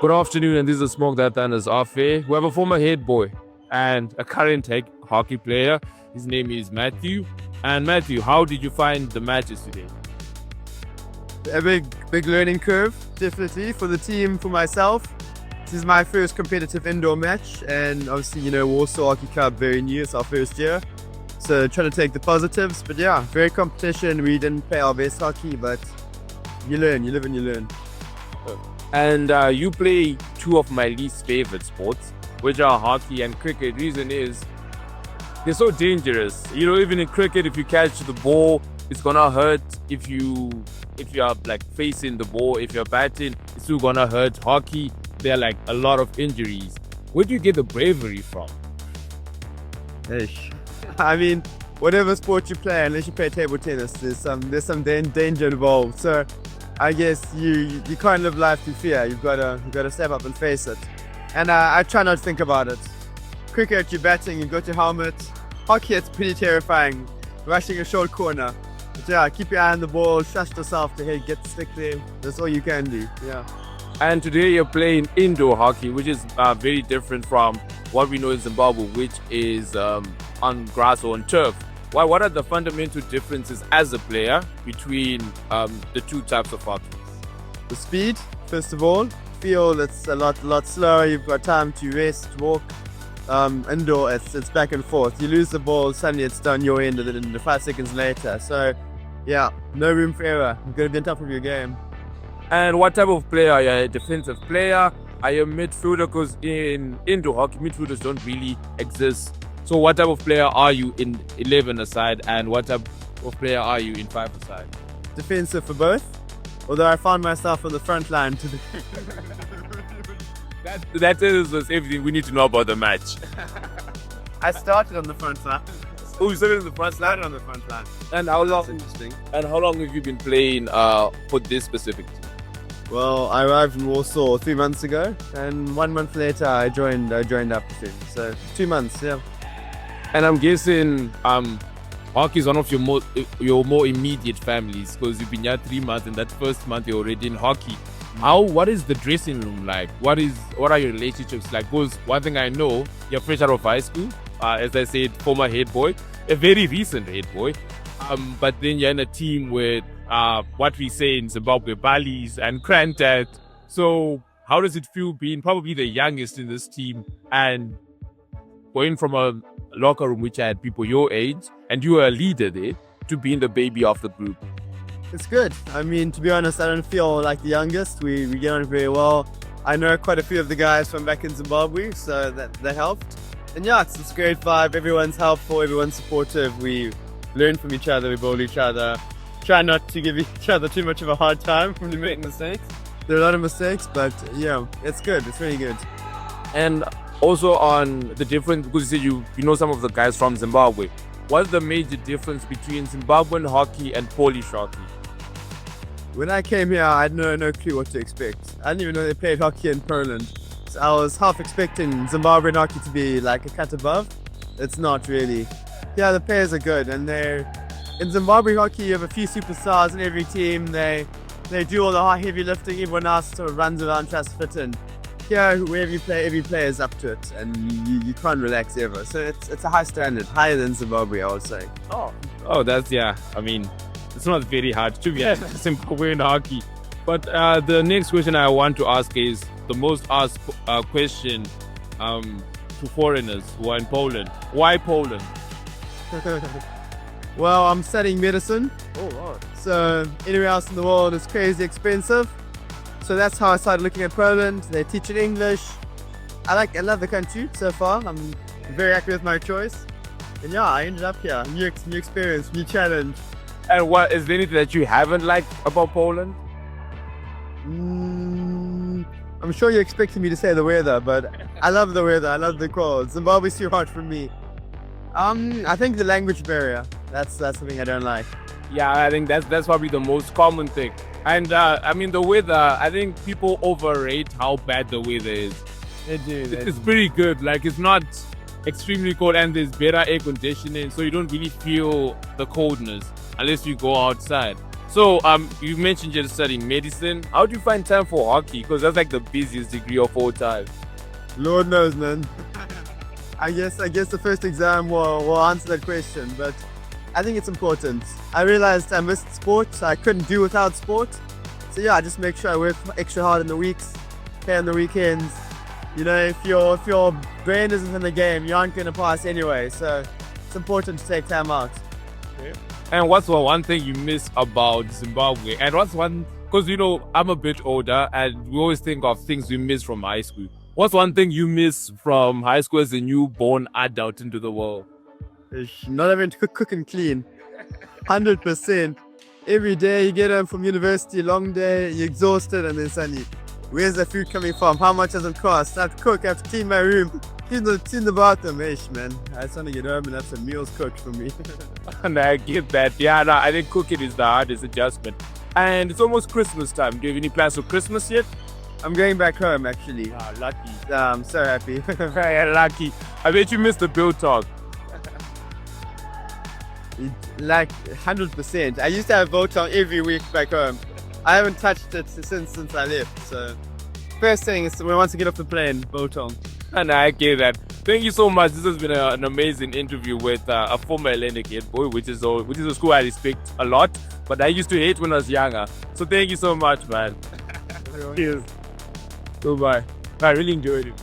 Good afternoon, and this is Smoke That Thunders Off Air. We have a former head boy and a current hockey player. His name is Matthew. And Matthew, how did you find the matches today? A big learning curve, definitely, for the team, for myself. This is my first competitive indoor match, and obviously, Warsaw Hockey Club, very new, it's our first year. So trying to take the positives, but yeah, very competition. We didn't play our best hockey, but you learn, you live and you learn. And you play two of my least favorite sports, which are hockey and cricket. Reason is, they're so dangerous. Even in cricket, if you catch the ball, it's gonna hurt. If you are like facing the ball, if you're batting, it's still gonna hurt. Hockey, there are like a lot of injuries. Where do you get the bravery from? I mean, whatever sport you play, unless you play table tennis, there's some danger involved. So I guess you can't live life through fear. You've got to step up and face it. And I try not to think about it. Cricket, you're batting, you've got your helmet. Hockey, it's pretty terrifying. Rushing a short corner. But yeah, keep your eye on the ball, trust yourself to get the stick there. That's all you can do. Yeah. And today you're playing indoor hockey, which is very different from what we know in Zimbabwe, which is on grass or on turf. What are the fundamental differences as a player between the two types of hockey? The speed, first of all. Feel it's a lot slower. You've got time to rest, walk. Indoor, it's back and forth. You lose the ball, suddenly it's done your end, and 5 seconds later. So, yeah, no room for error. You've got to be on top of your game. And what type of player are you? A defensive player? Are you a midfielder? Because in indoor hockey, midfielders don't really exist. So what type of player are you in 11-a-side, and what type of player are you in 5-a-side? Defensive for both, although I found myself on the front line to That tells us everything we need to know about the match. I started on the front line. Oh, you started on the front line? Started on the front line. And how long? That's interesting. And how long have you been playing for this specific team? Well, I arrived in Warsaw 3 months ago, and 1 month later I joined up with him. So 2 months, yeah. And I'm guessing hockey is one of your more immediate families, because you've been here 3 months, and that first month you're already in hockey. What is the dressing room like? What are your relationships like? Because one thing I know, you're fresh out of high school, as I said, former head boy, a very recent head boy. But then you're in a team with what we say in Zimbabwe, Balis and Krantat. So how does it feel being probably the youngest in this team and going from a locker room which had people your age and you were a leader there to being the baby of the group? It's good. I mean, to be honest, I don't feel like the youngest. We get on very well. I know quite a few of the guys from back in Zimbabwe, so that helped. And yeah, it's a great vibe. Everyone's helpful, everyone's supportive. We learn from each other, we build each other. Try not to give each other too much of a hard time when we make mistakes. There are a lot of mistakes, but yeah, it's good. It's really good. And also on the difference, because you said you know some of the guys from Zimbabwe. What's the major difference between Zimbabwean hockey and Polish hockey? When I came here, I had no clue what to expect. I didn't even know they played hockey in Poland. So I was half expecting Zimbabwean hockey to be like a cut above. It's not really. Yeah, the players are good, and in Zimbabwe hockey, you have a few superstars in every team. They do all the heavy lifting. Everyone else sort of runs around, tries to fit in. Here, wherever you play, every player is up to it, and you can't relax ever. So it's a high standard, higher than Zimbabwe, I would say. Oh, that's, yeah. I mean, it's not very hard to be Zimbabwean hockey. But the next question I want to ask is the most asked question to foreigners who are in Poland. Why Poland? Well, I'm studying medicine. Oh, wow. So anywhere else in the world is crazy expensive. So that's how I started looking at Poland. They teach in English. I love the country so far. I'm very happy with my choice. And yeah, I ended up here. New experience, new challenge. And what is there anything that you haven't liked about Poland? I'm sure you're expecting me to say the weather, but I love the weather. I love the cold. Zimbabwe's too hot for me. I think the language barrier. That's something I don't like. Yeah, I think that's probably the most common thing. And I mean, the weather, I think people overrate how bad the weather is. They do. It's pretty good. Like, it's not extremely cold, and there's better air conditioning, so you don't really feel the coldness unless you go outside. So, you mentioned you're studying medicine. How do you find time for hockey? Because that's like the busiest degree of all time. Lord knows, man. I guess the first exam will answer that question, but I think it's important. I realized I missed sport. I couldn't do without sport. So yeah, I just make sure I work extra hard in the weeks, play on the weekends. You know, if your brain isn't in the game, you aren't going to pass anyway. So it's important to take time out. And what's one thing you miss about Zimbabwe? And what's one, because you know, I'm a bit older and we always think of things we miss from high school. What's one thing you miss from high school as a newborn adult into the world? Not having to cook and clean. 100%. Every day you get home from university, long day, you're exhausted, and then suddenly, where's the food coming from? How much does it cost? I have to cook, I have to clean my room, clean the bathroom. Man, I just want to get home and have some meals cooked for me. And I get that. Yeah, no, I think cooking is the hardest adjustment. And it's almost Christmas time. Do you have any plans for Christmas yet? I'm going back home actually. Ah, lucky. I'm so happy. Yeah, lucky. I bet you missed the bill talk. Like 100%. I used to have Voltron every week back home. I haven't touched it since I left. So first thing is when once I get off the plane, Voltron. And I get that. Thank you so much. This has been an amazing interview with a former Hellenic headboy, which is a school I respect a lot, but I used to hate when I was younger. So thank you so much, man. Cheers. Goodbye. I really enjoyed it.